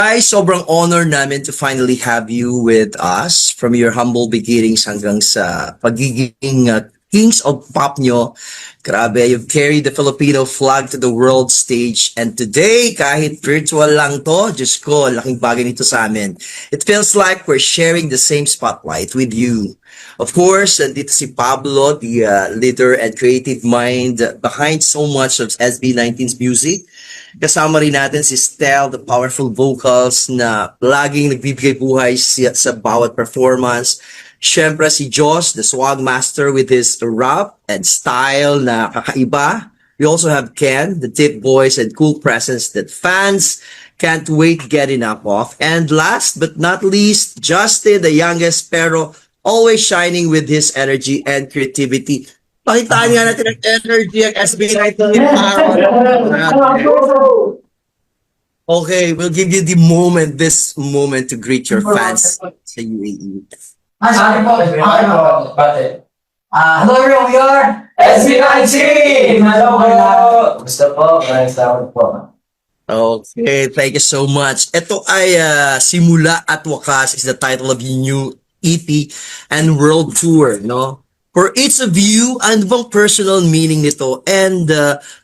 Ay, sobrang honor namin to finally have you with us from your humble beginnings hanggang sa pagiging kings of pop nyo. Grabe, you've carried the Filipino flag to the world stage. And today, kahit virtual lang to, Diyos ko, laking bagay nito sa amin. It feels like we're sharing the same spotlight with you. Of course, nandito si Pablo, the leader and creative mind behind so much of SB19's music. Kasama rin natin si Stel, the powerful vocals na laging nagbibigay buhay sa bawat performance. Siyempre si Josh, the swag master with his rap and style na kakaiba. We also have Ken, the tip voice and cool presence that fans can't wait to get enough of. And last but not least, Justin, the youngest pero always shining with his energy and creativity. Pakitaan nga natin ang energy ang SB19 Okay, we'll give you this moment to greet your fans sa UAE. Hello everyone, we are SB19! Hello po! Gusto po, maraming salamat po. Okay, thank you so much. Ito ay Simula at Wakas is the title of your new EP and world tour, no? For each of you, ano bang personal meaning nito? And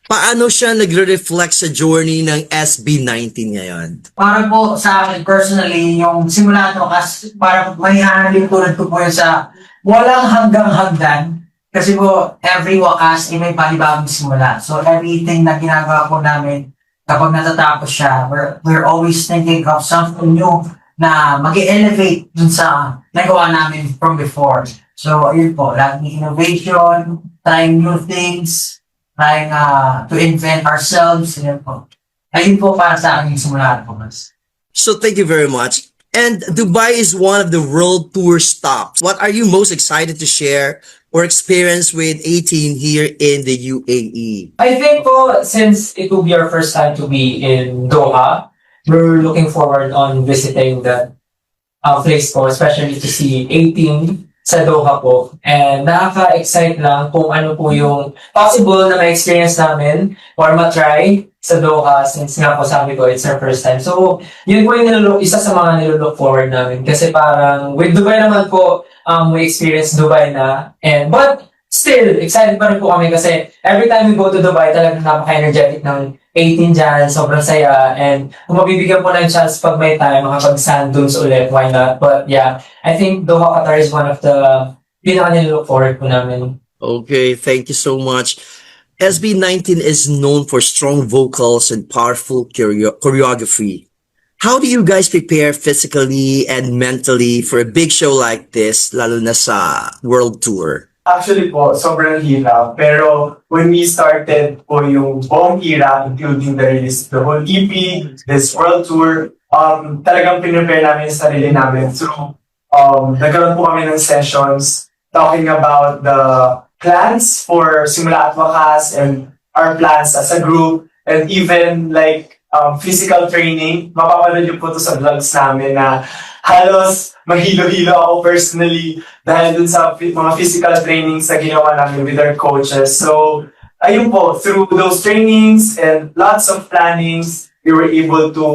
paano siya nagre-reflect sa journey ng SB19 ngayon? Para po sa akin personally, yung simula to kasi parang may hanalin tulad ko po yun sa walang hanggang hagdan. Kasi po, every wakas ay may panibagong simula. So everything na ginagawa po namin, kapag natatapos siya, we're always thinking of something new na mag-elevate dun sa nagawa namin from before. So, ayun po, laging innovation, trying new things, trying to invent ourselves, ayun po. Ayun po para sa akin yung simula po, mas. So, thank you very much. And Dubai is one of the world tour stops. What are you most excited to share or experience with 18 here in the UAE? I think po, since it will be our first time to be in Doha, we're looking forward on visiting the place po, especially to see 18 sa Doha po. And nakaka-excite lang kung ano po yung possible na ma-experience namin or ma-try sa Doha since nga po sabi ko, it's our first time. So, yun po yung isa sa mga nilook forward namin. Kasi parang with Dubai naman po, we experience Dubai na. But still, excited pa rin po kami kasi every time we go to Dubai, talagang napaka-energetic ng 18 dyan, sobrang saya, and kung mabibigyan po ng chance pag may time, makapag-sand dunes ulit, why not? But yeah, I think Doha, Qatar is one of the pinaka-nilook forward po namin. Okay, thank you so much. SB19 is known for strong vocals and powerful choreography. How do you guys prepare physically and mentally for a big show like this, lalo na sa world tour? Actually po, sobrang hirap. Pero when we started po yung buong hirap, including the release of the whole EP, this world tour, talagang pinrepare namin yung sarili namin. So, nagkaroon po kami ng sessions talking about the plans for Simula at Wakas and our plans as a group, and even like physical training. Mapapanood niyo po ito sa vlogs namin na halos mahilo-hilo ako personally dahil dun sa mga physical trainings na ginawa namin with our coaches. So, ayun po, through those trainings and lots of plannings, we were able to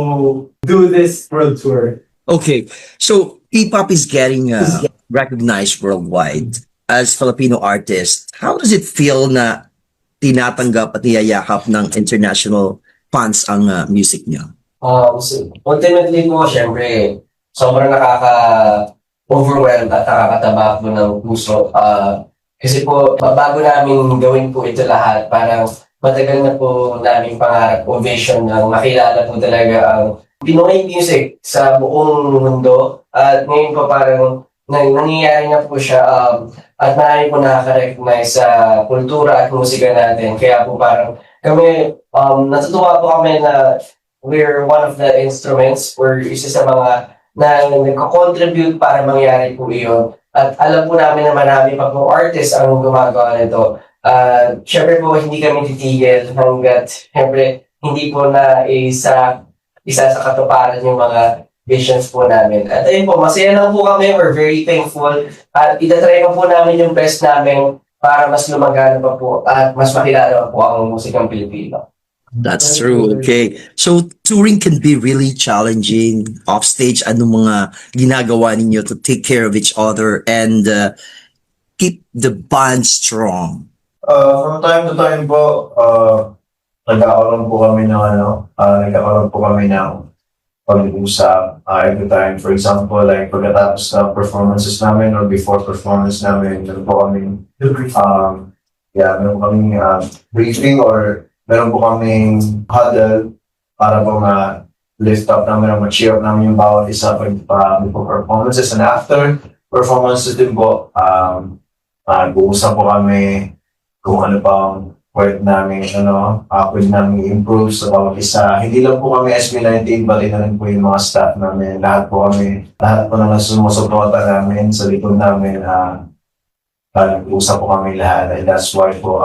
do this world tour. Okay, so P-pop is getting recognized worldwide as Filipino artist. How does it feel na tinatanggap at niyayakap ng international fans ang music niyo? Ultimately po, syempre, sobrang nakaka-overwhelmed at nakakataba po ng puso. Kasi po, bago namin gawin po ito lahat, parang matagal na po namin pangarap o vision na makilala po talaga ang Pinoy music sa buong mundo. At ngayon po parang nangyayari na po siya at marami po nakaka-recognize sa kultura at musika natin. Kaya po parang kami, natutuwa po kami na we're one of the instruments or isa sa mga na nagko-contribute para mangyari po iyon. At alam po namin na marami pa po artists ang gumagawa nito. Siyempre po, hindi kami titigil hanggat siyempre hindi po na isa sa katuparan yung mga visions po namin. At ayun po, masaya lang po kami. We're very thankful. At itatry po namin yung best namin para mas lumagana pa po at mas makilala pa po ang musikang Pilipino. That's true. Okay. So touring can be really challenging. Offstage, ano mga ginagawa ninyo to take care of each other and keep the bond strong? From time to time po, nagkakaroon po kami ng pag-uusap every time. For example, like pagkatapos ng performances namin or before performance namin, meron po kami meron kaming briefing or meron po kaming huddle para po ma-lift up namin o ma-cheer up namin yung bawat isa before performances. And after performances din po, nag-uusap po kami kung ano pang pwede namin improve sa bawat isa. Hindi lang po kami SB19, pati na rin po yung mga staff namin. Lahat po naman sumusuporta namin sa likod namin. Nag-uusap po kami lahat. And that's why po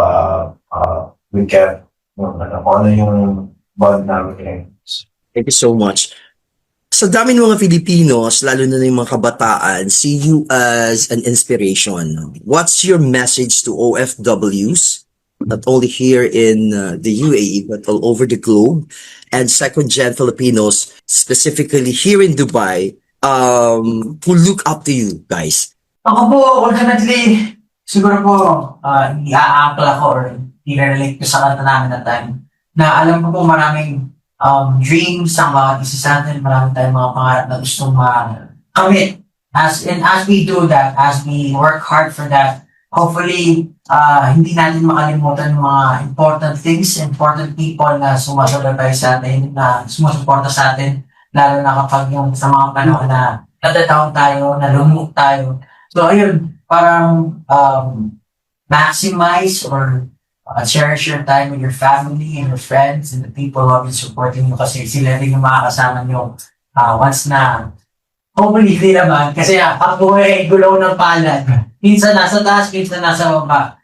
we kept yung bond namin. Thank you so much. Sa dami ng mga Filipinos, lalo na yung mga kabataan, see you as an inspiration. What's your message to OFWs, not only here in the UAE, but all over the globe, and second-gen Filipinos, specifically here in Dubai, who look up to you guys? Ako po, ultimately, siguro po, i-a-ankla ko or i-relate ko sa kanta namin na time, na alam ko po maraming dreams ang bawat isa sa atin, marami tayong mga pangarap na gustong makamit. As we do that, as we work hard for that, hopefully, hindi natin makalimutan yung mga important things, important people na sumasalalay sa atin, na sumusuporta sa atin, lalo na kapag yung sa mga panahon na natataon tayo, nalumok tayo. So, ayun, parang maximize or cherish your time with your family and your friends and the people who have been supporting you kasi sila rin yung makakasama nyo once na hopefully hindi naman kasi ang buhay ay gulaw ng palad. Minsan nasa taas, minsan nasa baba.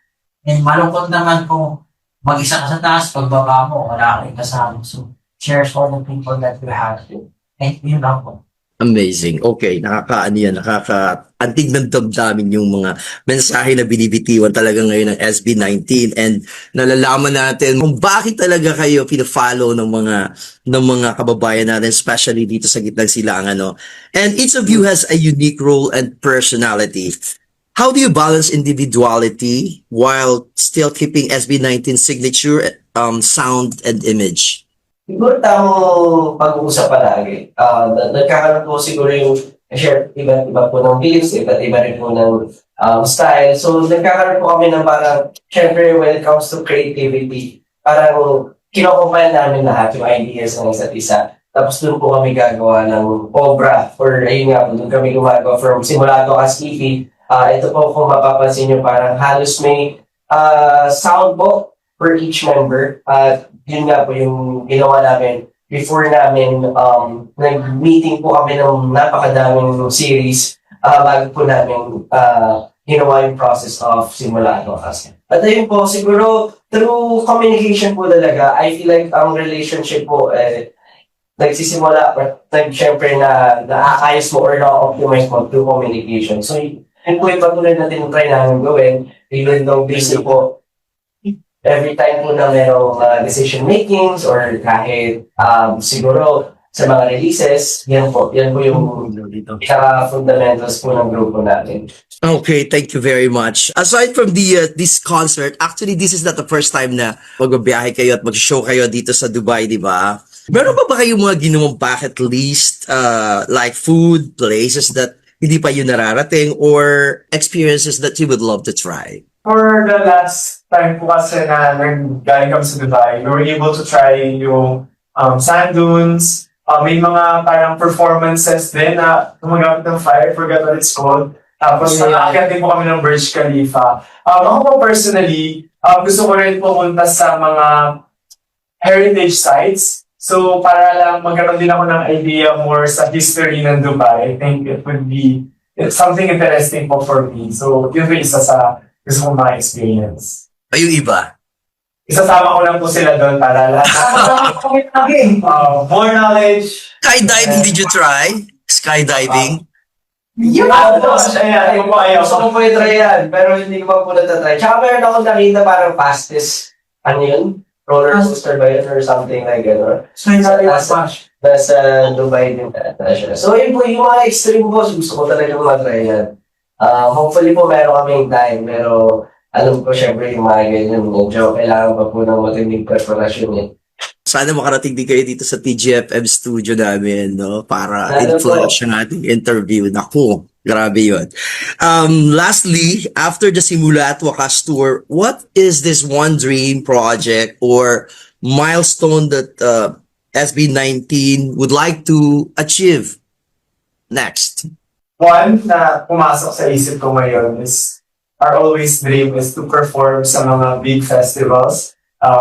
And malungkot naman kung mag-isa ka sa taas, pagbaba mo, wala ka rin kasama. So, cherish all the people that you have. And yun lang po. Amazing. Okay, nakakaantig ng damdamin yung mga mensahe na binibitiwan talaga ngayon ng SB19 and nalalaman natin kung bakit talaga kayo pina-follow ng mga kababayan natin, especially dito sa Gitnang Silangan, no? And each of you has a unique role and personality. How do you balance individuality while still keeping SB19 signature, sound and image? Siguro tamang pag-uusap palagi. Nagkakaroon po siguro yung share iba't iba po ng beliefs, iba't iba rin po ng style. So nagkakaroon po kami ng parang, syempre when it comes to creativity, parang kinocombine namin lahat yung ideas ng isa't isa. Tapos doon po kami gagawa ng obra or ayun nga po, doon kami gumagawa from simula to as EP. Ito po kung mapapansin nyo parang halos may sound po for each member. Yun nga po yung ginawa namin before namin nag-meeting po kami ng napakadaming series bago po namin ginawa yung process of simula to kasi. At ayun po, siguro through communication po talaga, I feel like ang relationship po nagsisimula or syempre na naakayos mo or na-optimize mo through communication. So yun po yung patuloy natin try namin gawin, even though busy po every time po na merong decision makings or kahit siguro sa mga releases, yan po yung fundamentals po ng grupo natin. Okay, thank you very much. Aside from this concert, actually this is not the first time na magbabiyahe kayo at mag-show kayo dito sa Dubai, di ba? Meron ba kayong mga ginawang bucket list like food, places that hindi pa yun nararating or experiences that you would love to try? For the last time po kasi na galing kami sa Dubai, we were able to try yung sand dunes. May mga parang performances din na gumagamit ng fire, I forgot what it's called. Tapos nakakit din po kami ng Burj Khalifa. Ako po personally, gusto ko rin pumunta sa mga heritage sites. So para lang magkaroon din ako ng idea more sa history ng Dubai. I think it's something interesting po for me. So yun po isa sa gusto kong ma-experience. Ay, yung iba? Isasama ko lang po sila doon para lahat. More knowledge. Skydiving, did you try? Skydiving? Ayan, Gusto ko po i-try yan, pero hindi ko pa po natatry. Tsaka meron akong nakita parang fastest, ano yun? roller coaster ba yun or something like gano'n. So, yung Nasa- Nasa Dubai din ata siya. So, yun po, yung mga extreme po, gusto ko talaga matry yan. Hopefully po meron kaming time, pero alam ko syempre yung mga ganyan, medyo kailangan pa po ng matinding preparasyon eh. Sana makarating din kayo dito sa TGFM studio namin, no? Para Sana in-flash ang ating interview. Naku, grabe yun. Lastly, after the Simula at Wakas tour, what is this one dream project or milestone that SB19 would like to achieve next? One na pumasok sa isip ko ngayon is our always dream is to perform sa mga big festivals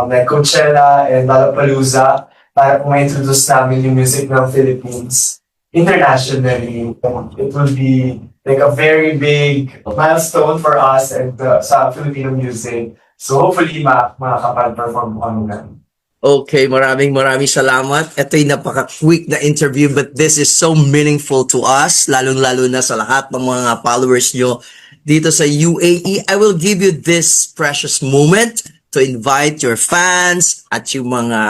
like Coachella and Lollapalooza para po ma-introduce namin yung music ng Philippines internationally. It will be like a very big milestone for us and sa Filipino music. So hopefully makakapag-perform kami na. Okay, maraming salamat. Ito yung napaka-quick na interview but this is so meaningful to us, lalong-lalo na sa lahat ng mga followers nyo dito sa UAE. I will give you this precious moment to invite your fans at yung mga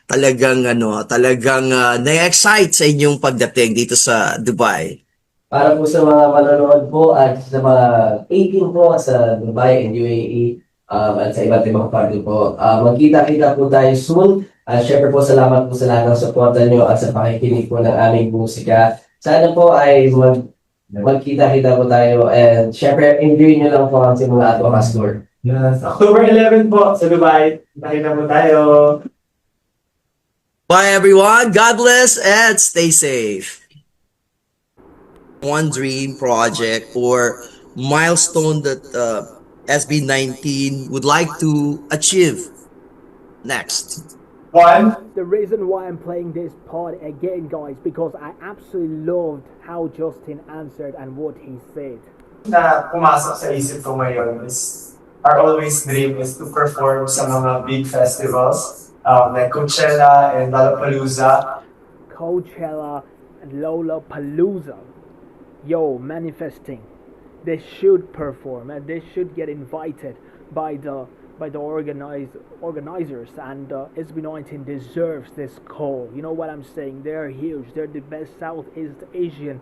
talagang na-excite sa inyong pagdating dito sa Dubai. Para po sa mga manonood po at sa mga 18 po sa Dubai and UAE, at sa iba't ibang party po. Magkita-kita po tayo soon. Syempre po, salamat po sa lahat ng suporta nyo at sa pakikinig po ng aming musika. Sana po ay magkita-kita po tayo and syempre, enjoy nyo lang po ang Simula at Wakas Tour. Yes. October 11 po sa Dubai. Nakita po tayo. Bye everyone, God bless and stay safe. One dream project or milestone that SB19 would like to achieve next. One, The reason why I'm playing this part again, guys, because I absolutely loved how Justin answered and what he said. na pumasok sa isip ko ngayon is our always dream is to perform sa mga big festivals like Coachella and Lollapalooza. Coachella and Lollapalooza, yo, manifesting. They should perform and they should get invited by the organizers, and SB19 deserves this call. You know what I'm saying? They're huge. They're the best Southeast Asian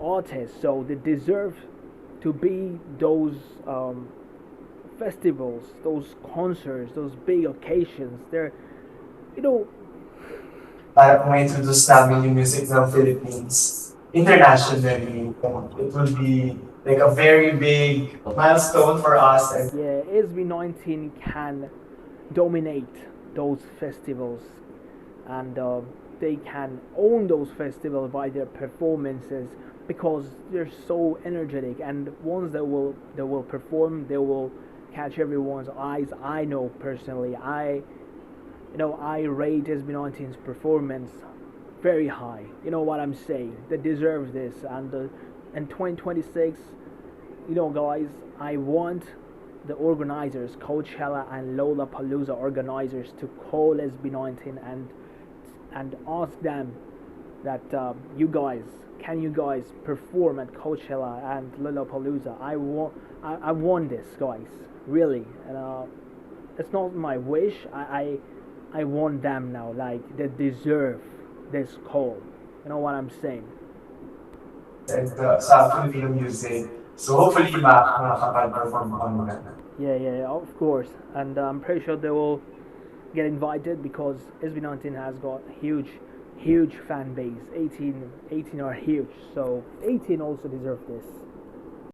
artists, so they deserve to be those festivals, those concerts, those big occasions. They're, you know, Para po ma-introduce namin yung music ng Philippines internationally. It will be like a very big milestone for us. And yeah, SB19 can dominate those festivals, and they can own those festivals by their performances because they're so energetic. And once they will perform, they will catch everyone's eyes. I know personally, I rate SB19's performance very high. You know what I'm saying? They deserve this, and in 2026, you know, guys, I want the organizers, Coachella and Lollapalooza organizers, to call SB19 and ask them that you guys perform at Coachella and Lollapalooza. I want this, guys, really, and it's not my wish. I want them now. Like, they deserve this call. You know what I'm saying? sa Filipino music. So hopefully makakapag-perform kami na. Yeah, of course. And I'm pretty sure they will get invited because SB19 has got huge fan base. 18 are huge. So 18 also deserve this.